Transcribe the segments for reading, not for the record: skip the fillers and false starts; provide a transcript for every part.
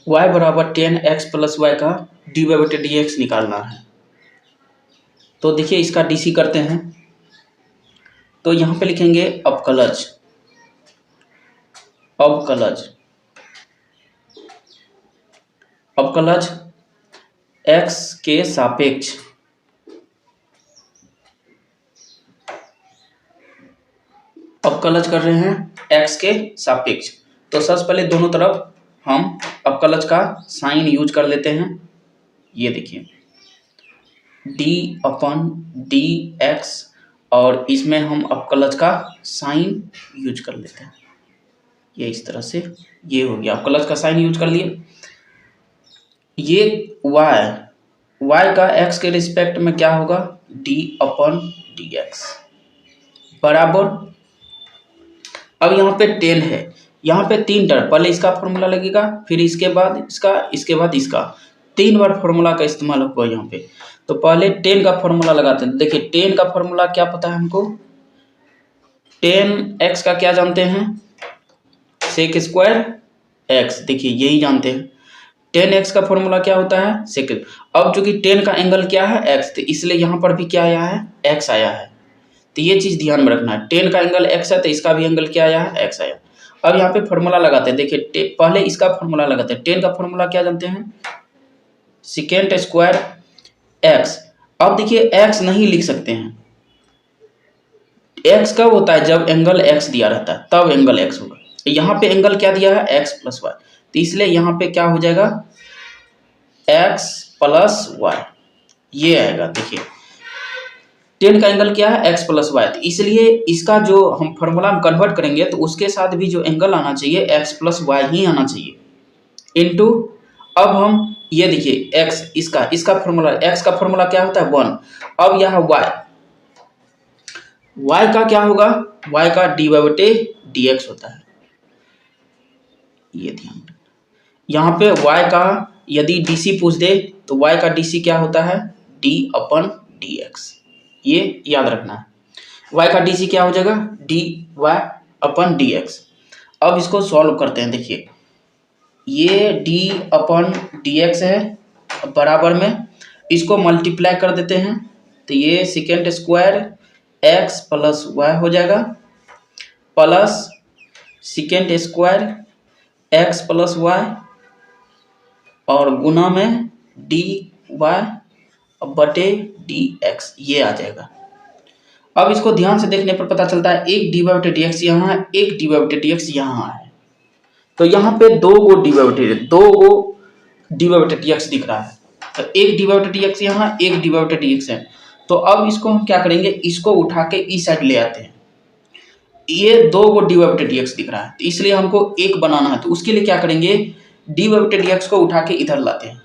y बराबर 10x plus Y का D Y बटे डी एक्स निकालना है। तो देखिए इसका डीसी करते हैं। तो यहाँ पे लिखेंगे अवकलज, अवकलज, अवकलज x के सापेक्ष, अवकलज कर रहे हैं x के सापेक्ष। तो सबसे पहले दोनों तरफ हम अवकलज का साइन यूज कर लेते हैं। ये देखिए d अपन डी एक्स, और इसमें हम अवकलज का साइन यूज कर लेते हैं। ये इस तरह से ये हो गया, अवकलज का साइन यूज कर लिए। ये y का x के रिस्पेक्ट में क्या होगा, d अपन डी एक्स बराबर। अब यहाँ पे 10 है, यहाँ पे 3 टर्म, पहले इसका फॉर्मूला लगेगा, फिर इसके बाद इसका, इसके बाद इसका, 3 बार फॉर्मूला का इस्तेमाल होगा यहाँ पे। तो पहले 10 का फॉर्मूला लगाते हैं। देखिए 10 का फॉर्मूला क्या पता है हमको, 10x का क्या जानते हैं, सेक स्क्वायर x, देखिए यही जानते हैं। 10x का फॉर्मूला क्या होता है, सेक। अब चूंकि 10 का एंगल क्या है, x, तो इसलिए यहाँ पर भी क्या आया है, x आया है। तो ये चीज ध्यान में रखना है, 10 का एंगल x है तो इसका भी एंगल क्या आया है, x आया। अब यहाँ पे फॉर्मूला लगाते हैं। देखिए पहले इसका फॉर्मूला लगाते हैं। 10 का फॉर्मूला क्या जानते हैं, सेकेंड स्क्वायर x। अब देखिए x नहीं लिख सकते हैं, x कब होता है, जब एंगल x दिया रहता है तब एंगल x होगा। यहाँ पे एंगल क्या दिया है, x प्लस वाई, तो इसलिए यहाँ पे क्या हो जाएगा, x प्लस वाई, ये आएगा। देखिए 10 का एंगल क्या है, x प्लस वाई, तो इसलिए इसका जो हम फॉर्मूला में कन्वर्ट करेंगे तो उसके साथ भी जो एंगल आना चाहिए x प्लस वाई ही आना चाहिए, इनटू। अब हम ये देखिए x, इसका फॉर्मूला, x का फॉर्मूला क्या होता है 1। अब यहाँ y का क्या होगा, y का डी वाई बटे डी एक्स होता है। ये ध्यान, यहाँ पे y का यदि डीसी पूछ दे तो y का डीसी क्या होता है, d अपन डी एक्स, ये याद रखना है। y का डीसी क्या हो जाएगा, डी वाई अपन डी एक्स। अब इसको सॉल्व करते हैं। देखिए ये d अपन डी एक्स है, बराबर में इसको मल्टीप्लाई कर देते हैं, तो ये second square x plus Y हो जाएगा, plus second square x plus Y, और गुना में डी वाई बटे डी एक्स, ये आ जाएगा। अब इसको ध्यान से देखने पर पता चलता है एक डी वाई बटे डी एक्स यहाँ है, एक डी वाई बटे डी एक्स यहाँ है। तो यहाँ पे दो गो डी वाई बटे डी एक्स दिख रहा है। तो एक डी वाई बटे डी एक्स यहाँ, एक डी वाई बटे डी एक्स है। तो अब इसको हम क्या करेंगे, इसको उठा के इस साइड ले आते हैं। ये दो गो डी वाई बटे डी एक्स दिख रहा है, तो इसलिए हमको एक बनाना है। तो उसके लिए क्या करेंगे, डी वाई बटे डी एक्स को उठा के इधर लाते हैं।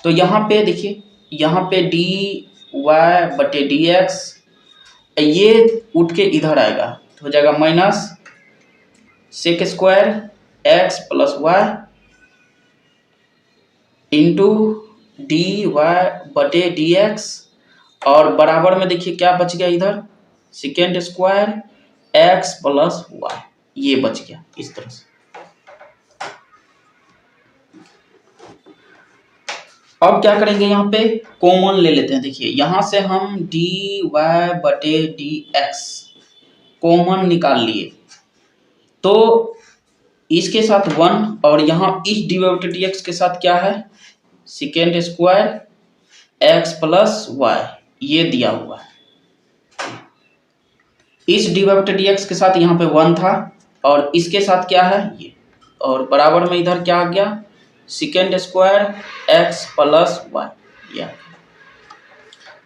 तो यहाँ पे देखिए, यहाँ पे डी वाई बटे डी एक्स, ये उठ के इधर आएगा, तो हो जाएगा minus sec square x plus Y into D Y बटे डी एक्स, और बराबर में देखिए क्या बच गया इधर, second square x plus Y, ये बच गया इस तरह से। अब क्या करेंगे, यहाँ पे कॉमन ले लेते हैं। देखिए यहाँ से हम डी वाई बटे डी एक्स कॉमन निकाल लिए, तो इसके साथ 1, और यहाँ इस डी वाई बटे डी एक्स के साथ क्या है, second square x plus Y, ये दिया हुआ है। इस डी वाई बटे डी एक्स के साथ यहाँ पे 1 था, और इसके साथ क्या है ये, और बराबर में इधर क्या आ गया, second square x plus Y.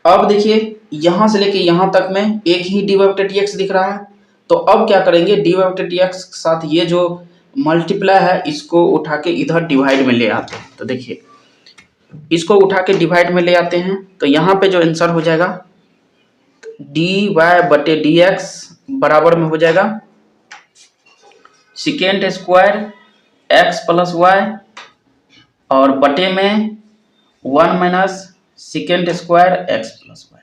अब देखिए यहाँ से लेके यहाँ तक में एक ही डी वाई बटे डी एक्स दिख रहा है। तो अब क्या करेंगे, डी वाई बटे डी एक्स के साथ ये जो मल्टीप्लाई है इसको उठा के इधर डिवाइड में ले आते हैं। तो देखिए इसको उठा के डिवाइड में ले आते हैं, तो यहाँ पे जो आंसर हो जाएगा डी वाई बटे डी एक्स बराबर में हो जाएगा second square x plus Y, और बटे में 1 minus second square x plus Y,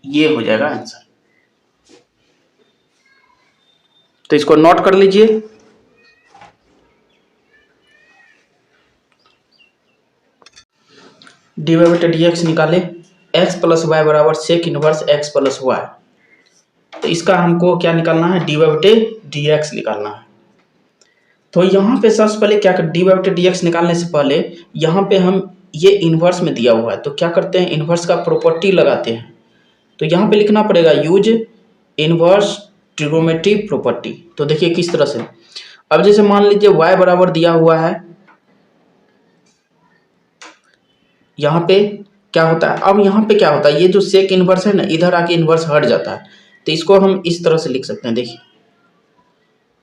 ये हो जाएगा आंसर। तो इसको नोट कर लीजिए। डी वाई बटे डी एक्स निकाले, एक्स प्लस वाई बराबर sec inverse X plus Y. तो इसका हमको क्या निकालना है, डी वाई बटे डी एक्स निकालना है। तो यहाँ पे सबसे पहले क्या कर, डी वाई बटे डी एक्स निकालने से पहले यहाँ पे हम ये इन्वर्स में दिया हुआ है तो क्या करते हैं, इन्वर्स का प्रॉपर्टी लगाते हैं। तो यहाँ पे लिखना पड़ेगा यूज इन्वर्स ट्रिग्नोमेट्री प्रॉपर्टी। तो देखिए किस तरह से, अब जैसे मान लीजिए y बराबर दिया हुआ है, यहाँ पे क्या होता है, अब यहाँ पे क्या होता है, ये जो सेक इन्वर्स है ना, इधर आके इन्वर्स हट जाता है। तो इसको हम इस तरह से लिख सकते हैं, देखिए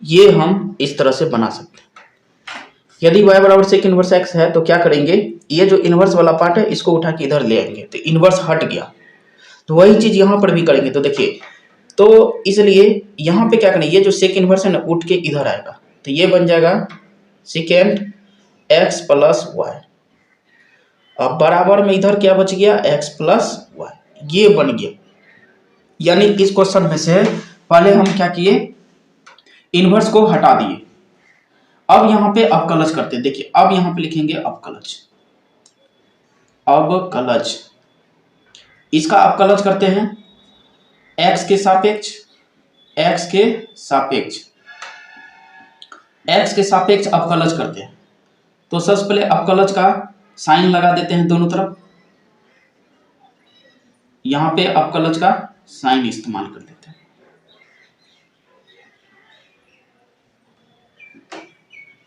ये हम इस तरह से बना सकते हैं। यदि y बराबर सेक इन्वर्स x है तो क्या करेंगे, ये जो इन्वर्स वाला पार्ट है इसको उठा के इधर ले आएंगे तो इन्वर्स हट गया। तो वही चीज यहाँ पर भी करेंगे। तो देखिए, तो इसलिए यहाँ पे क्या करेंगे, ये जो सेक इन्वर्स है ना उठ के इधर आएगा तो ये बन जाएगा सेकेंड x प्लस वाई। अब बराबर में इधर क्या बच गया, x प्लस वाई, ये बन गया। यानी इस क्वेश्चन में से पहले हम क्या किए, इन्वर्स को हटा दिए। अब यहाँ पे अवकलज करते हैं। देखिए अब यहाँ पे लिखेंगे अवकलज, अवकलज, इसका अवकलज करते हैं x के सापेक्ष, x के सापेक्ष, x के सापेक्ष अवकलज करते हैं। तो सबसे पहले अवकलज का साइन लगा देते हैं दोनों तरफ, यहाँ पे अवकलज का साइन इस्तेमाल कर देते हैं।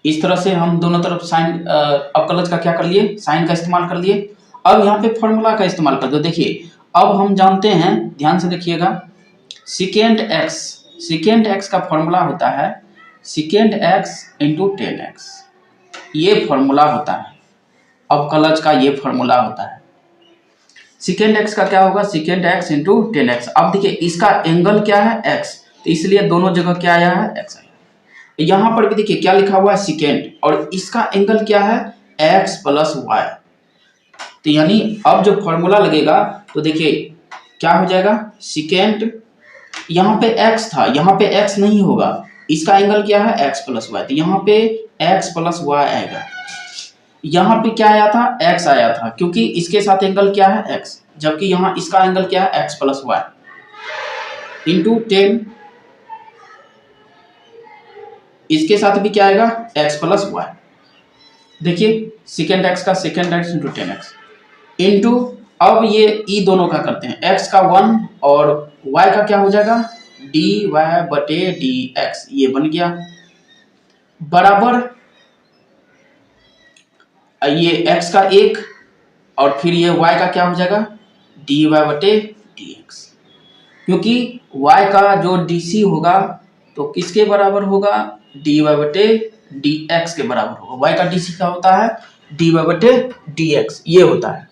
इस तरह से हम दोनों तरफ साइन अवकलज का क्या कर लिए, साइन का इस्तेमाल कर लिए। अब यहाँ पे फॉर्मूला का इस्तेमाल कर दो। देखिए अब हम जानते हैं, ध्यान से देखिएगा, सेकेंड एक्स का फॉर्मूला होता है second x into ten x, ये फॉर्मूला होता है अवकलज का, ये फॉर्मूला होता है। सेकेंड एक्स का क्या होगा, second x into ten x. अब देखिए इसका एंगल क्या है, एक्स, तो इसलिए दोनों जगह क्या आया है, एक्स आया। यहाँ पर भी देखिए क्या लिखा हुआ है, सेकेंड, और इसका एंगल क्या है, एक्स प्लस वाई। तो यानी अब जो फॉर्मूला लगेगा तो देखिए क्या हो जाएगा, सेकेंड, यहाँ पे x था, यहाँ पे x नहीं होगा, इसका एंगल क्या है, x प्लस वाई, तो यहाँ पे x प्लस वाई आएगा। यहाँ पे क्या आया था, x आया था, क्योंकि इसके साथ एंगल क्या है, x, जबकि यहाँ इसका एंगल क्या है, x प्लस वाई इंटू 10, इसके साथ भी क्या आएगा, x प्लस वाई। देखिए सेकेंड एक्स का second x into 10x into, अब ये ई दोनों का करते हैं, x का 1 और y का क्या हो जाएगा, dy बटे dx, ये बन गया, बराबर ये x का 1 और फिर ये y का क्या हो जाएगा, dy बटे dx। क्योंकि y का जो dc होगा तो किसके बराबर होगा, dy बटे dx के बराबर होगा। y का dc क्या होता है, dy बटे dx, ये होता है।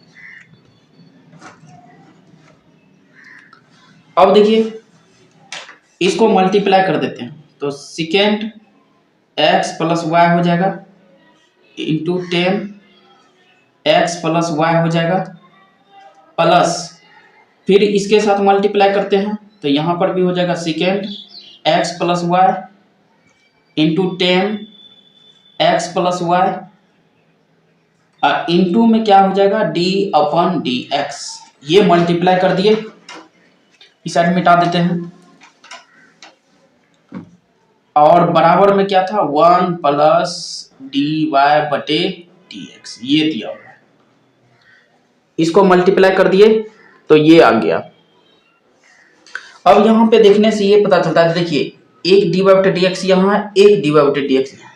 अब देखिए इसको मल्टीप्लाई कर देते हैं, तो सेकेंड एक्स प्लस वाई हो जाएगा इंटू 10 एक्स प्लस वाई हो जाएगा, प्लस फिर इसके साथ मल्टीप्लाई करते हैं तो यहाँ पर भी हो जाएगा second x plus Y into 10 x plus Y, into में क्या हो जाएगा, डी अपॉन डी एक्स। ये मल्टीप्लाई कर दिए, इस साइड मिटा देते हैं, और बराबर में क्या था, 1 प्लस डी वाई बटे डी एक्स, ये दिया हुआ है। इसको मल्टीप्लाई कर दिए तो ये आ गया। अब यहाँ पे देखने से ये पता चलता है, देखिए एक डी वाई बटे डी एक्स यहाँ है, एक डी वाई बटे डी एक्स यहाँ,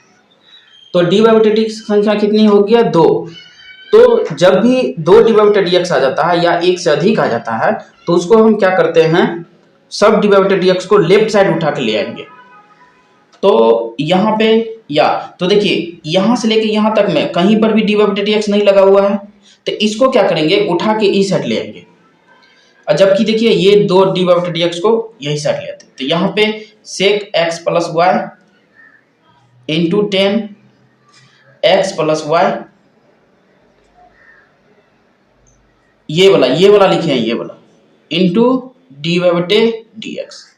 तो डी वाई बटे डी एक्स संख्या कितनी हो गया, 2। तो जब भी 2 डी वाई बटे डी एक्स आ जाता है या एक से अधिक आ जाता है तो उसको हम क्या करते हैं, सब डी वाई बटे डी एक्स को लेफ्ट साइड उठा के ले आएंगे। तो यहाँ पे या तो देखिए यहाँ से लेके यहाँ तक में कहीं पर भी डी वाई बटे डी एक्स नहीं लगा हुआ है, तो इसको क्या करेंगे, उठा के इस साइड ले आएंगे। और जबकि देखिए ये 2 डी वाई बटे डी एक्स को यही साइड ले आते हैं, तो यहाँ पे sec x plus Y into 10 x plus Y, ये वाला लिखे हैं, ये वाला इंटू डी वाई बटे डी एक्स।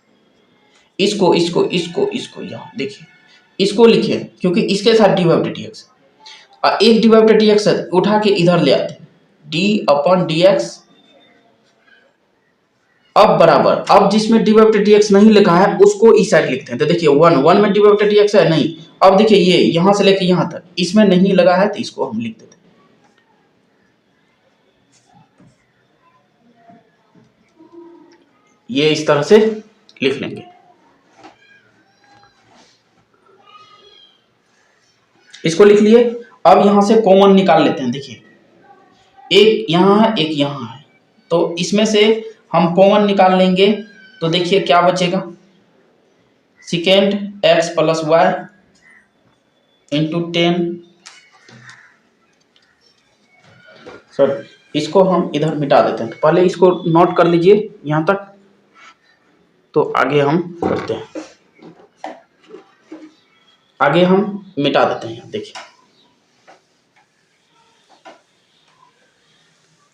इसको यहाँ देखिए, इसको लिखे क्योंकि इसके साथ डी वाई बटे डी एक्स, और एक डी वाई बटे डी एक्स उठा के इधर ले आते हैं, d/dx। अब बराबर, अब जिसमें d/dx नहीं लिखा है उसको इस साइड लिखते हैं। तो देखिए 1 में d/dx है नहीं। अब देखिए ये यहां से लेके यहां तक इसमें नहीं लगा है तो इसको हम लिख देते हैं। ये इस तरह से लिख लेंगे। इसको लिख लिए। अब यहां से कॉमन निकाल लेते हैं। देखिए एक यहां है एक यहां है, तो इसमें से हम कॉमन निकाल लेंगे। तो देखिए क्या बचेगा, second x plus Y into 10। Sir इसको हम इधर मिटा देते हैं। तो पहले इसको नोट कर लीजिए यहां तक, तो आगे हम करते हैं। आगे हम मिटा देते हैं। देखिए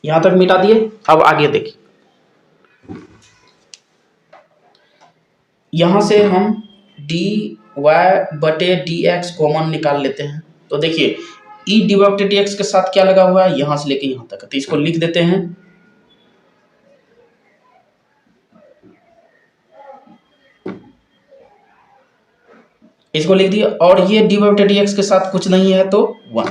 यहां तक मिटा दिए। अब आगे देखिए, यहां से हम dy/dx कॉमन निकाल लेते हैं। तो देखिए e/dx के साथ क्या लगा हुआ है, यहां से लेके यहां तक, तो इसको लिख देते हैं। इसको लिख दिया। और ये d/dx के साथ कुछ नहीं है तो 1,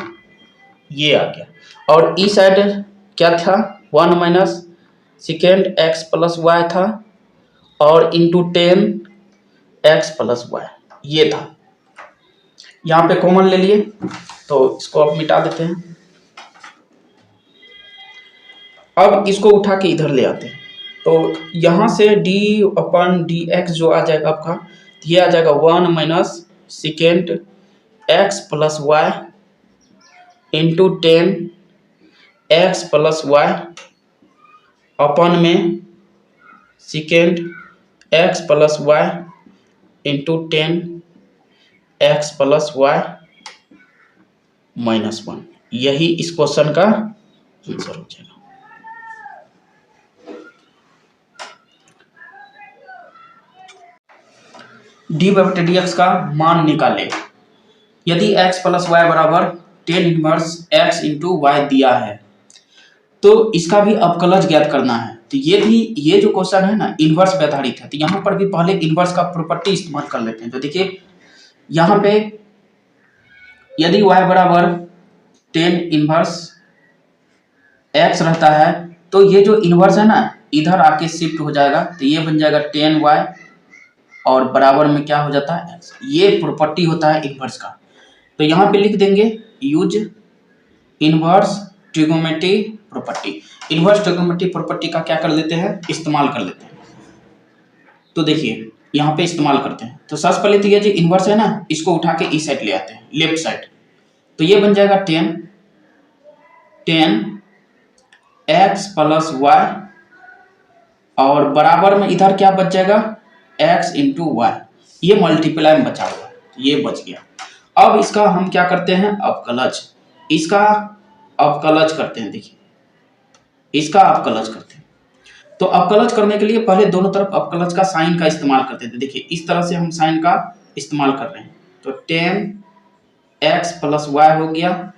ये आ गया। और ई साइड क्या था, 1 minus second x plus y था, और इंटू 10 एक्स प्लस वाई ये था। यहाँ पे कॉमन ले लिए तो इसको अब मिटा देते हैं। अब इसको उठा के इधर ले आते हैं। तो यहाँ से d/dx जो आ जाएगा आपका, ये आ जाएगा 1 minus second x plus Y into 10 x plus y अपन में second x plus Y into 10 x plus y minus 1। यही इस क्वेश्चन का आंसर हो जाएगा। d/dx का मान निकाले। यदि x प्लस वाई बराबर 10 इनवर्स x इंटू वाई दिया है तो इसका भी अवकलज ज्ञात करना है। तो ये जो क्वेश्चन है ना इनवर्स पे आधारित है, तो यहाँ पर भी पहले इनवर्स का प्रॉपर्टी इस्तेमाल कर लेते हैं। तो देखिए यहाँ पे यदि y बराबर 10 इनवर्स x रहता है तो ये जो इनवर्स है ना इधर आके शिफ्ट हो जाएगा, तो ये बन जाएगा 10y और बराबर में क्या हो जाता है x। ये प्रॉपर्टी होता है इनवर्स का। तो यहाँ पे लिख देंगे use inverse trigonometry property. Inverse trigonometry property का क्या कर लेते हैं, इस्तेमाल कर लेते हैं। तो देखिए यहाँ पे इस्तेमाल करते हैं। तो सबसे पहले तो ये जो इनवर्स है ना इसको उठा के इस साइड ले आते हैं, लेफ्ट साइड। तो ये बन जाएगा 10 एक्स प्लस वाई और बराबर में इधर क्या बच जाएगा x इंटू वाई। ये मल्टीप्लाई में बचा हुआ है, ये बच गया। अब इसका हम क्या करते हैं, अवकलज। इसका अवकलज करते हैं। देखिए इसका अवकलज करते हैं। तो अवकलज करने के लिए पहले दोनों तरफ अवकलज का साइन का इस्तेमाल करते थे। देखिए इस तरह से हम साइन का इस्तेमाल कर रहे हैं। तो 10 एक्स प्लस वाई हो गया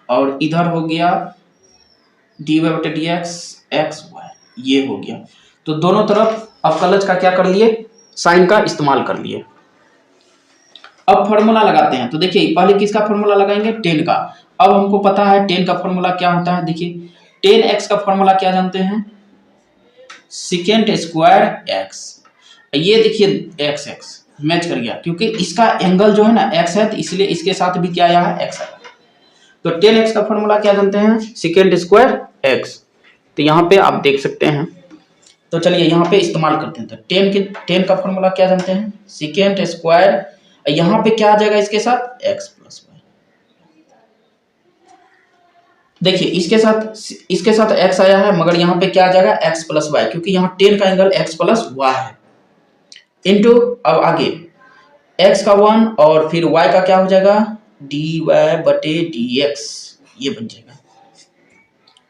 और इधर हो गया d/dx एक्स वाई, ये हो गया। तो दोनों तरफ अवकलज का क्या कर लिए, साइन का इस्तेमाल कर लिए। अब फॉर्मूला लगाते हैं। तो देखिए पहले किसका फॉर्मूला लगाएंगे, 10 का। अब हमको पता है 10 का फॉर्मूला क्या होता है। देखिए 10x का फॉर्मूला क्या जानते हैं, सेकेंड स्क्वायर x। ये देखिए x मैच कर गया क्योंकि इसका एंगल जो है ना x है, तो इसलिए इसके साथ भी क्या आया है, x है। तो 10x का फॉर्मूला क्या जानते हैं, सेकेंड स्क्वायर x। तो यहाँ पे आप देख सकते हैं। तो चलिए यहाँ पे इस्तेमाल करते हैं। तो 10 का फॉर्मूला क्या जानते हैं, सेकेंड स्क्वायर, यहाँ पे क्या आ जाएगा इसके साथ, x प्लस वाई। देखिए इसके साथ x आया है, मगर यहाँ पे क्या आ जाएगा, x प्लस वाई, क्योंकि यहाँ 10 का एंगल x प्लस वाई है। इंटू अब आगे x का 1 और फिर y का क्या हो जाएगा, dy/dx, ये बन जाएगा।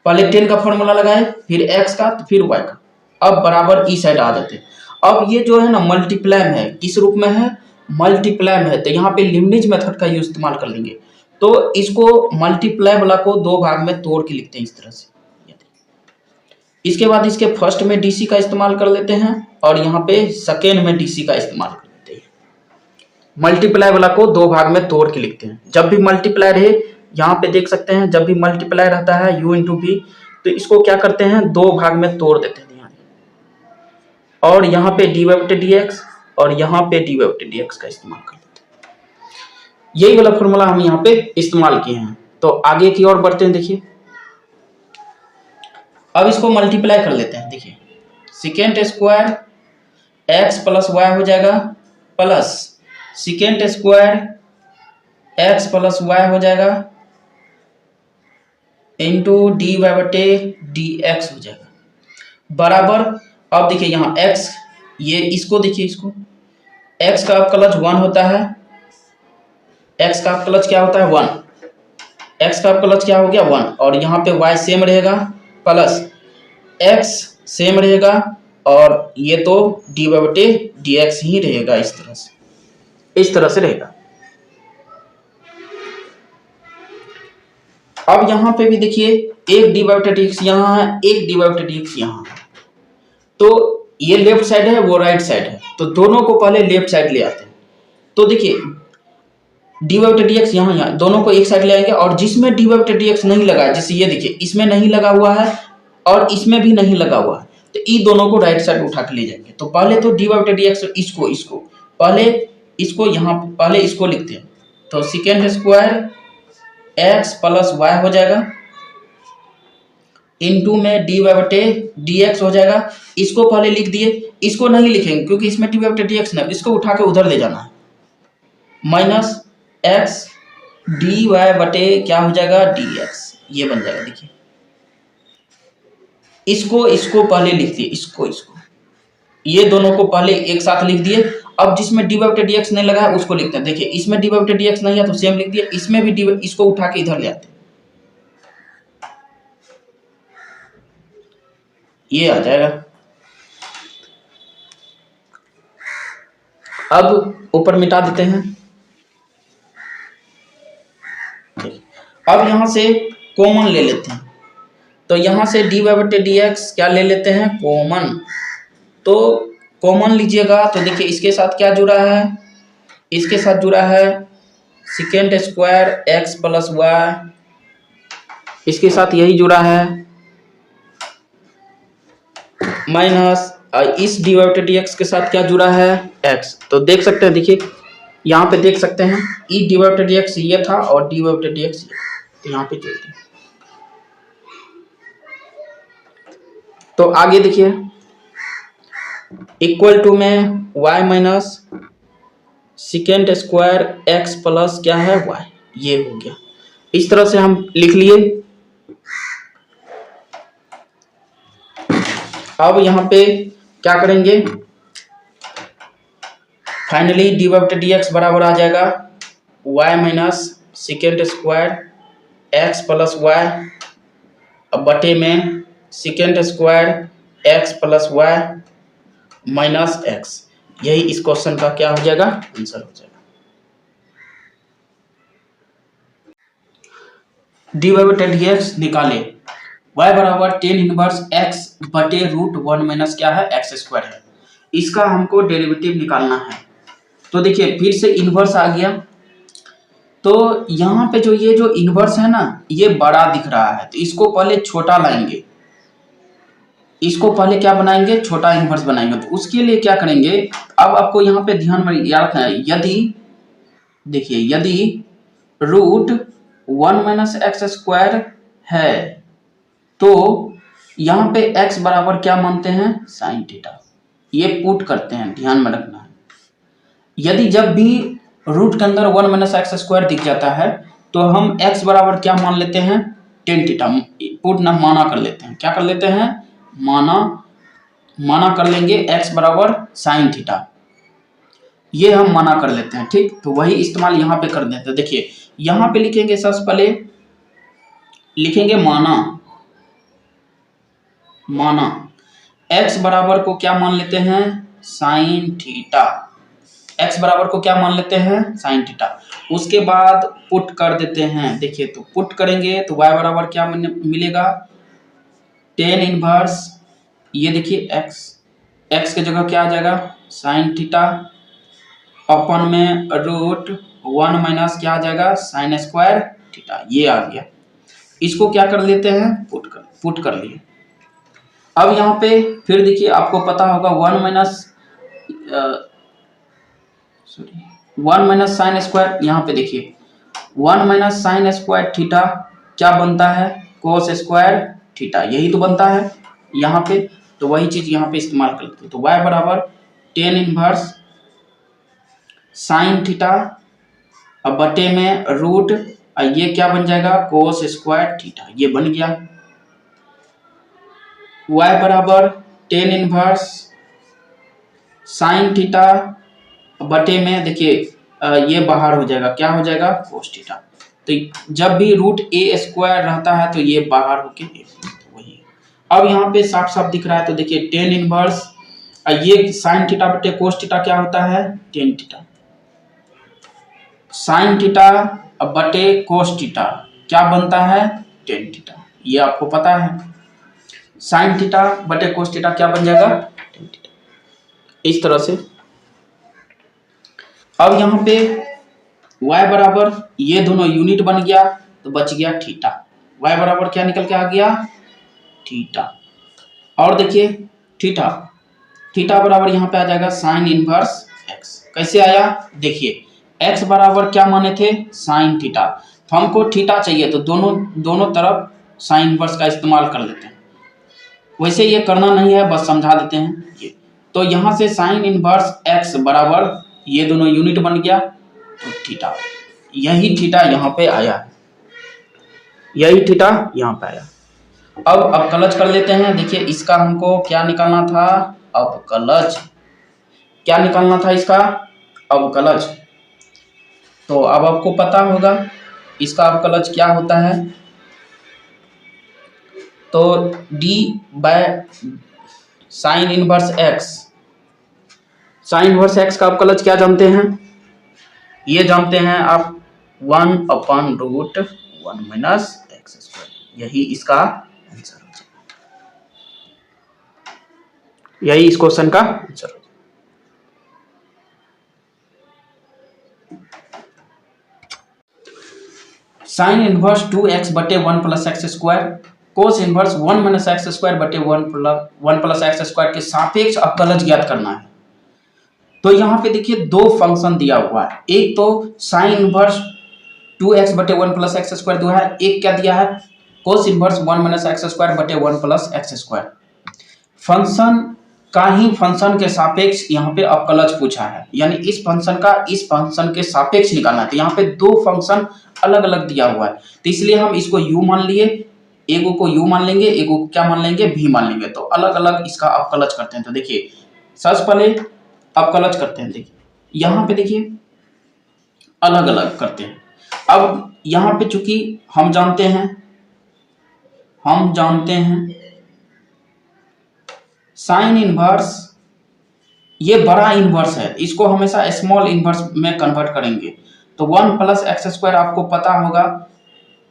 पहले 10 का फॉर्मूला लगाए, फिर x का, तो फिर y का। अब बराबर ई साइड आ जाते। अब ये जो है ना मल्टीप्लाई है, किस रूप में है, मल्टीप्लाई है। तो यहाँ पे लीबनिज मेथड का यूज इस्तेमाल कर लेंगे। तो इसको मल्टीप्लाई वाला को दो भाग में तोड़ के लिखते हैं इस तरह से। इसके बाद इसके फर्स्ट में डीसी का इस्तेमाल कर लेते हैं और यहाँ पे सेकेंड में डीसी का इस्तेमाल कर लेते हैं। मल्टीप्लाई वाला को दो भाग में तोड़ के लिखते हैं। जब भी मल्टीप्लाई रहे, यहाँ पे देख सकते हैं, जब भी मल्टीप्लाई रहता है u इंटू वी, तो इसको क्या करते हैं, दो भाग में तोड़ देते हैं ध्यान, और यहाँ पे डी बाई बटे डी एक्स और यहाँ पे डी बाई बटे डी एक्स का इस्तेमाल कर देते हैं। यही वाला फॉर्मूला हम यहाँ पे इस्तेमाल किए हैं। तो आगे की ओर बढ़ते हैं। देखिए अब इसको मल्टीप्लाई कर लेते हैं। देखिए second square x plus Y हो जाएगा, plus second square x plus Y हो जाएगा इंटू डी वाई बटे डी एक्स हो जाएगा, बराबर। अब देखिए यहाँ x, ये इसको देखिए, इसको x का अवकलज 1 होता है, x का अवकलज क्या होता है 1, x का अवकलज क्या हो गया 1, और यहाँ पे y सेम रहेगा प्लस x सेम रहेगा, और ये तो डी वाई बटे डी एक्स ही रहेगा। इस तरह से रहेगा। अब यहाँ पे भी देखिए एक डी वाई बटे डी एक्स यहाँ है, एक डी वाई बटे डी एक्स यहाँ है, तो ये लेफ्ट साइड है, वो राइट साइड है, तो दोनों को पहले लेफ्ट साइड ले आते हैं। तो देखिए डी वाई बटे डी एक्स यहाँ दोनों को एक साइड ले आएंगे, और जिसमें डी वाई बटे डी एक्स नहीं लगा है, जैसे ये देखिए इसमें नहीं लगा हुआ है और इसमें भी नहीं लगा हुआ है, तो इन दोनों को राइट साइड उठा के ले जाएंगे। तो पहले तो डी वाई बटे डी एक्स इसको पहले इसको यहाँ पहले इसको लिखते हैं, तो second square x plus Y हो जाएगा इनटू में डी वाई बटे डी एक्स हो जाएगा। इसको पहले लिख दिए, इसको नहीं लिखेंगे क्योंकि इसमें डी वाई बटे डी एक्स नहीं, इसको उठा के उधर ले जाना है, माइनस एक्स डी वाई बटे क्या हो जाएगा डी एक्स, ये बन जाएगा। देखिए इसको पहले लिख दिए, इसको ये दोनों को पहले एक साथ लिख दिए। अब जिसमें डी वाई बटे डी एक्स नहीं लगा है उसको लिखते हैं। देखिए इसमें डी वाई बटे डी एक्स नहीं है तो सेम लिख दिए, इसमें भी इसको उठा के इधर ले आते हैं, ये आ जाएगा। अब ऊपर मिटा देते हैं। अब यहां से कॉमन ले लेते हैं, तो यहां से डी वाई बटे डी एक्स क्या ले लेते हैं कॉमन, तो कॉमन लीजिएगा। तो देखिए इसके साथ क्या जुड़ा है, इसके साथ जुड़ा है second square x plus y, इसके साथ यही जुड़ा है माइनस इस डी वाई बटे डी एक्स के साथ क्या जुड़ा है एक्स। तो देख सकते हैं, देखिए यहाँ पे देख सकते हैं ई डी वाई बटे डी एक्स ये था और डी वाई बटे डी एक्स ये था, तो यहाँ पे जोड़ दिए। तो आगे देखिए इक्वल टू में y minus second square x plus क्या है y, ये हो गया। इस तरह से हम लिख लिए। अब यहाँ पे क्या करेंगे, फाइनली डी वाई बटे डी एक्स बराबर आ जाएगा y minus second square x plus Y, अब बटे में second square x plus y minus x. यही इस क्वेश्चन का क्या हो जाएगा आंसर हो जाएगा। डी वाई बटे डी एक्स निकाले, y बराबर टेन इनवर्स x बटे रूट 1 माइनस क्या है एक्स स्क्वायर है। इसका हमको डेरिवेटिव निकालना है। तो देखिए फिर से इनवर्स आ गया, तो यहाँ पे जो ये जो इनवर्स है ना ये बड़ा दिख रहा है, तो इसको पहले छोटा लाएंगे, इसको पहले क्या बनाएंगे छोटा इनवर्स बनाएंगे। तो उसके लिए क्या करेंगे, अब आपको यहाँ पे ध्यान में याद रखना है, यदि देखिए यदि रूट 1 माइनस एक्स स्क्वायर है तो यहाँ पे x बराबर क्या मानते हैं साइन थीटा, ये पुट करते हैं, ध्यान में रखना है। यदि जब भी रूट के अंदर 1 माइनस एक्स स्क्वायर दिख जाता है तो हम x बराबर क्या मान लेते हैं टेन थीटा, पुट ना माना कर लेते हैं, क्या कर लेते हैं माना कर लेंगे x बराबर साइन थीटा, ये हम माना कर लेते हैं। ठीक, तो वही इस्तेमाल यहाँ पे कर देते हैं। देखिए यहाँ पे लिखेंगे, सबसे पहले लिखेंगे माना x बराबर को क्या मान लेते हैं साइन थीटा, x बराबर को क्या मान लेते हैं साइन थीटा। उसके बाद पुट कर देते हैं। देखिए तो पुट करेंगे तो y बराबर क्या मिलेगा टेन इनवर्स ये देखिए एक्स की जगह क्या आ जाएगा, साइन थीटा अपन में रूट 1 माइनस क्या आ जाएगा, साइन स्क्वायर थीटा, ये आ गया। इसको क्या कर लेते हैं, पुट कर लिए। अब यहाँ पे फिर देखिए आपको पता होगा 1 माइनस साइन स्क्वायर, यहाँ पे देखिए 1 माइनस साइन स्क्वायर थीटा क्या बनता है, कोस स्क्वायर थीटा, यही तो बनता है यहाँ पे। तो वही चीज यहाँ पे इस्तेमाल करते हैं। तो y बराबर टेन इनवर्स साइन थीटा अब बटे में रूट, ये क्या बन जाएगा, कोस स्क्वायर थीटा, ये बन गया। y बराबर टेन इनवर्स साइन थीटा बटे में देखिए ये बाहर हो जाएगा, क्या हो जाएगा, कोस थीटा। तो जब भी रूट ए स्क्वायर रहता है तो ये बाहर होके वही है। अब यहाँ पे साफ साफ दिख रहा है, तो देखिए टेन इनवर्स ये साइन थीटा बटे कोस थीटा क्या होता है, टेन थीटा। साइन थीटा बटे कोस थीटा क्या बनता है, टेन थीटा, ये आपको पता है। साइन थीटा बटे कोस थीटा क्या बन जाएगा, टेन थीटा, इस तरह से। अब यहाँ पे y बराबर ये दोनों यूनिट बन गया तो बच गया थीटा, y बराबर क्या निकल के आ गया, थीटा। और देखिए थीटा बराबर यहाँ पे आ जाएगा साइन इनवर्स x। कैसे आया, देखिए x बराबर क्या माने थे, साइन थीटा, तो हमको थीटा चाहिए तो दोनों तरफ साइन इनवर्स का इस्तेमाल कर लेते हैं। वैसे ये करना नहीं है, बस समझा देते हैं ये। तो यहाँ से साइन इनवर्स x बराबर ये दोनों यूनिट बन गया तो थीटा, यही थीटा यहाँ पे आया, यही थीटा यहाँ पे आया। अब अवकलज कर लेते हैं। देखिए इसका हमको क्या निकालना था, अवकलज, क्या निकालना था इसका, अवकलज। तो अब आपको पता होगा इसका अवकलज क्या होता है। तो d by sine inverse x, sine inverse x का अवकलज क्या जानते हैं, ये जानते हैं आप 1 upon root 1 minus x square, यही इसका आंसर हो जाएगा, यही इस क्वेश्चन का आंसर हो जाएगा। साइन इनवर्स 2x बटे 1 plus x square, cos inverse 1 minus x square बटे 1 प्लस एक्स स्क्वायर के सापेक्ष अवकलज ज्ञात करना है। तो यहाँ पे देखिए दो फंक्शन दिया हुआ है, एक तो साइन इनवर्स 2x बटे 1 प्लस एक्स स्क्वायर दिया है, एक क्या दिया है, cos inverse 1 minus x square बटे 1 प्लस एक्स स्क्वायर। फंक्शन का ही फंक्शन के सापेक्ष यहाँ पे अवकलज पूछा है, यानी इस फंक्शन का इस फंक्शन के सापेक्ष निकालना है। तो यहाँ पे दो फंक्शन अलग अलग दिया हुआ है, तो इसलिए हम इसको u मान लिए, एगो को u मान लेंगे, एगो को क्या मान लेंगे, v मान लेंगे। तो अलग अलग इसका अवकलज करते हैं। तो देखिए सबसे पहले अवकलज करते हैं, देखिए यहाँ पे देखिए अलग अलग करते हैं। अब यहाँ पे चूंकि हम जानते हैं साइन इनवर्स ये बड़ा इनवर्स है, इसको हमेशा स्मॉल इनवर्स में कन्वर्ट करेंगे। तो 1 प्लस एक्स स्क्वायर आपको पता होगा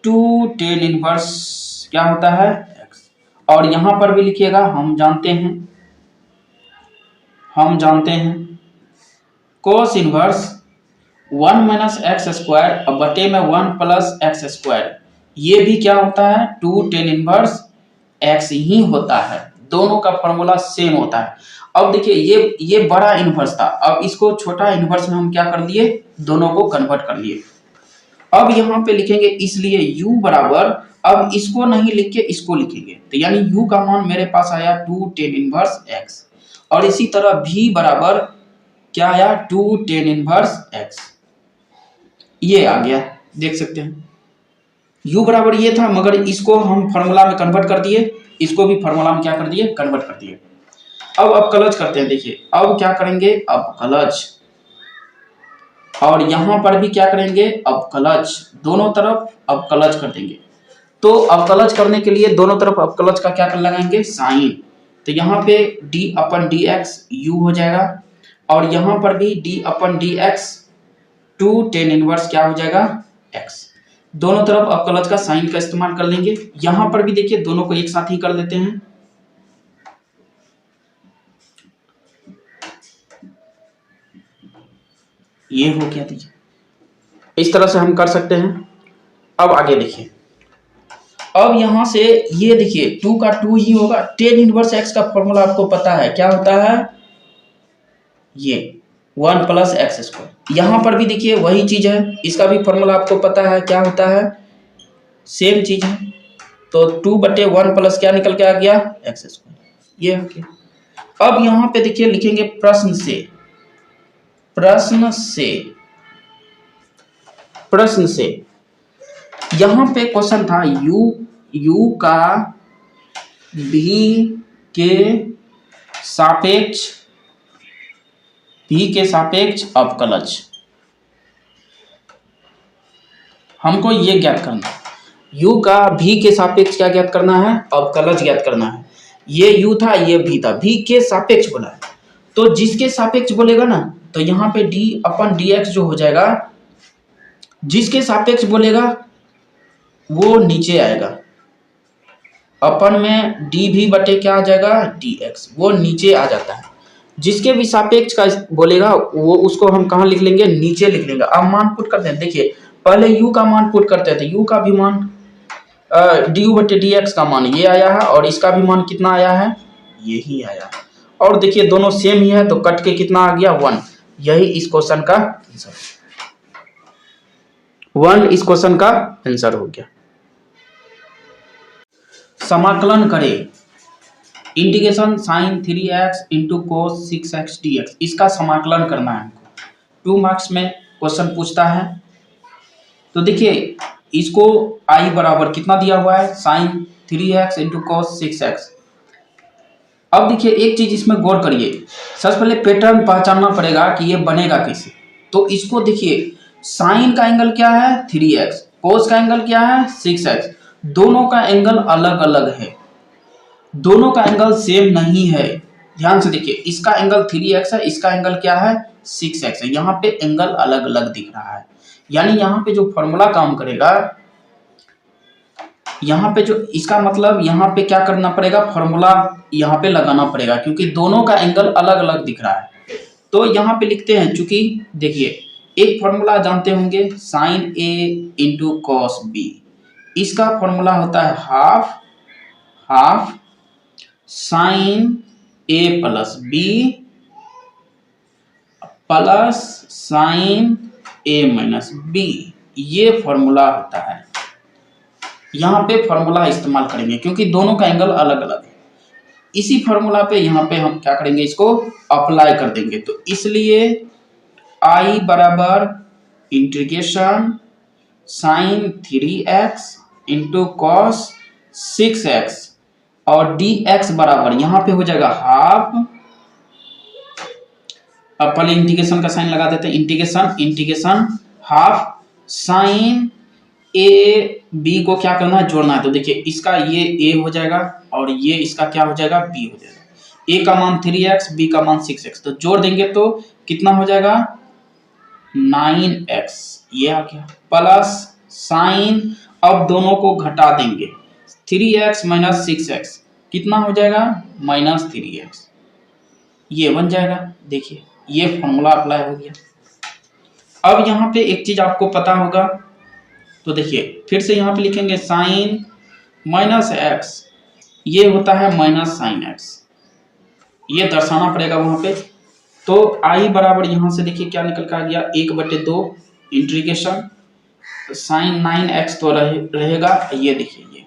2 टेन इनवर्स क्या होता है, x। और यहां पर भी लिखिएगा, हम जानते हैं cos inverse 1 minus x square बटे में 1 प्लस एक्स स्क्वायर, ये भी क्या होता है, 2 टेन इनवर्स x ही होता है। दोनों का फॉर्मूला सेम होता है। अब देखिए ये बड़ा इनवर्स था, अब इसको छोटा इनवर्स में हम क्या कर लिए, दोनों को कन्वर्ट कर लिए। अब यहाँ पे लिखेंगे, इसलिए u बराबर, अब इसको नहीं लिख के इसको लिखेंगे, तो यानी u का मान मेरे पास आया 2 टेन इनवर्स x, और इसी तरह v बराबर क्या आया, 2 टेन इनवर्स x, ये आ गया, देख सकते हैं u बराबर ये था, मगर इसको हम फॉर्मूला में कन्वर्ट कर दिए, इसको भी फॉर्मूला में क्या कर दिए, कन्वर्ट कर दिए। अब अवकलज करते हैं। देखिए अब क्या करेंगे, अवकलज, और यहां पर भी क्या करेंगे, अवकलज, दोनों तरफ अवकलज कर देंगे। तो अवकलज करने के लिए दोनों तरफ अवकलज का क्या कर लगाएंगे, साइन। तो यहाँ पे d upon D x you हो जाएगा, और यहाँ पर भी d अपन डी एक्स 2 टेन इनवर्स क्या हो जाएगा, x। दोनों तरफ अवकलज का साइन का इस्तेमाल कर लेंगे। यहां पर भी देखिए दोनों को एक साथ ही कर लेते हैं। ये हो गया। देखिए इस तरह से हम कर सकते हैं। अब आगे देखिए, अब यहां से ये देखिए 2 का 2 ही होगा। tan इनवर्स x का फॉर्मूला आपको पता है क्या होता है, ये 1 प्लस एक्स स्क्वायर। यहां पर भी देखिए वही चीज है, इसका भी फॉर्मूला आपको पता है क्या होता है, सेम चीज है। तो 2/1 प्लस क्या निकल के आ गया, एक्स स्क्वायर, ये हो गया। अब यहां पे देखिए लिखेंगे प्रश्न से, प्रश्न से यहां पे क्वेश्चन था u का v के सापेक्ष अवकलज, हमको ये ज्ञात करना है। u का v के सापेक्ष क्या ज्ञात करना है, अवकलज ज्ञात करना है। ये u था, ये v था, v के सापेक्ष बोला है, तो जिसके सापेक्ष बोलेगा ना, तो यहाँ पे d/dx जो हो जाएगा, जिसके सापेक्ष बोलेगा वो नीचे आएगा, अपन में dv बटे क्या आ जाएगा, dx, वो नीचे आ जाता है। जिसके भी सापेक्ष का बोलेगा वो उसको हम कहाँ लिख लेंगे, नीचे लिख लेंगे। अब मान पुट करते हैं, देखिए पहले u का मान पुट करते थे, u का भी मान du बटे dx का मान ये आया है, और इसका भी मान कितना आया है, यही आया है। और देखिए दोनों सेम ही है, तो कट के कितना आ गया, 1। यही इस क्वेश्चन का आंसर, 1 इस क्वेश्चन का आंसर हो गया। समाकलन करें, integration sin 3x into cos 6x dx, इसका समाकलन करना है हमको। 2 मार्क्स में क्वेश्चन पूछता है। तो देखिए इसको i बराबर कितना दिया हुआ है, sin 3x into cos 6x। अब देखिए एक चीज इसमें गौर करिए, सबसे पहले पैटर्न पहचानना पड़ेगा कि ये बनेगा कैसे। तो इसको देखिए, साइन का एंगल क्या है 3x, कोस का एंगल क्या है 6x, दोनों का एंगल अलग अलग है, दोनों का एंगल सेम नहीं है। ध्यान से देखिए, इसका एंगल 3x है, इसका एंगल क्या है 6x है, यहाँ पे एंगल अलग अलग दिख रहा है। यानी यहाँ पे जो फॉर्मूला काम करेगा, यहाँ पे जो इसका मतलब यहाँ पे क्या करना पड़ेगा, फॉर्मूला यहाँ पे लगाना पड़ेगा, क्योंकि दोनों का एंगल अलग अलग दिख रहा है। तो यहाँ पे लिखते हैं, चूंकि देखिए एक फॉर्मूला जानते होंगे sine a into cos b, इसका फॉर्मूला होता है half sine a plus b plus sine a minus b, ये फॉर्मूला होता है। यहाँ पे फॉर्मूला इस्तेमाल करेंगे क्योंकि दोनों का एंगल अलग अलग है। इसी फॉर्मूला पे यहाँ पे हम क्या करेंगे, इसको अप्लाई कर देंगे। तो इसलिए i बराबर integration sign 3x into cos 6x, और dx बराबर यहाँ पे हो जाएगा हाफ। अब पहले इंटीग्रेशन का साइन लगा देते हैं, integration half sine a b को क्या करना है, जोड़ना है। तो देखिए इसका ये a हो जाएगा और ये इसका क्या हो जाएगा, b हो जाएगा। a का मान 3x, b का मान 6x, तो जोड़ देंगे तो कितना हो जाएगा 9x, ये आ गया, प्लस साइन, अब दोनों को घटा देंगे, 3x माइनस 6x कितना हो जाएगा माइनस 3x, ये बन जाएगा। देखिए ये फॉर्मूला अप्लाई हो गया। अब यहाँ पे एक चीज आपको पता होगा, तो देखिए फिर से यहाँ पे लिखेंगे साइन माइनस x, ये होता है माइनस साइन x, ये दर्शाना पड़ेगा वहां पे। तो i बराबर यहाँ से देखिए क्या निकल कर आ गया, 1/2 इंटीग्रेशन साइन 9x तो रहेगा। ये देखिए ये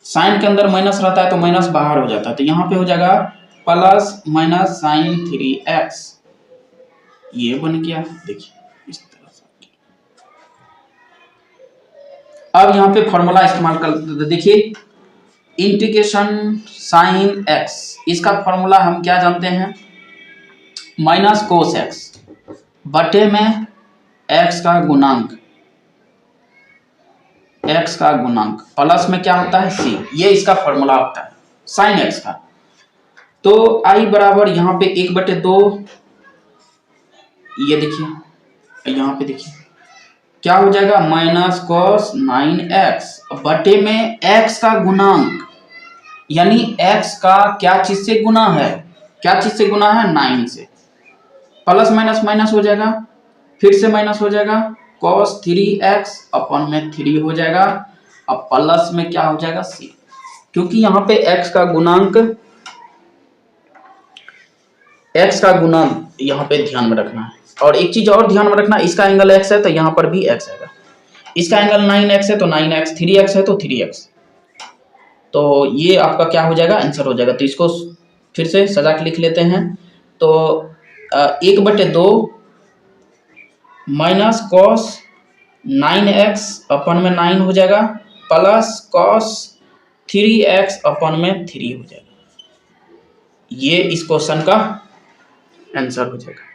साइन के अंदर माइनस रहता है तो माइनस बाहर हो जाता है, तो यहाँ पे हो जाएगा प्लस माइनस साइन 3x, ये बन गया। देखिए इस तरह से। अब यहाँ पे फॉर्मूला इस्तेमाल कर देखिए, इंटीग्रेशन साइन x, इसका फॉर्मूला हम क्या जानते हैं, माइनस कोस x बटे में x का गुणांक प्लस में क्या होता है c, ये इसका फॉर्मूला होता है साइन x का। तो i बराबर यहाँ पे 1/2, ये देखिए यहाँ पे देखिए क्या हो जाएगा माइनस कॉस 9x बटे में x का गुणांक, यानी x का क्या चीज से गुना है, क्या चीज से गुना है 9 से, प्लस माइनस माइनस हो जाएगा, फिर से माइनस हो जाएगा, cos 3x अपन में 3 हो जाएगा। अब प्लस में क्या हो जाएगा c, क्योंकि यहाँ पे x का गुणांक यहाँ पे ध्यान में रखना है। और एक चीज और ध्यान में रखना, इसका एंगल x है तो यहाँ पर भी x आएगा, इसका एंगल 9x है तो 9x, 3x है तो 3x, तो ये आपका क्या हो जाएगा, आंसर हो जाएगा। तो इसको फिर से सजा के लिख लेते हैं। तो 1/2 माइनस कॉस 9x अपन में 9 हो जाएगा, प्लस कॉस 3x अपन में 3 हो जाएगा। ये इस क्वेश्चन का आंसर हो जाएगा।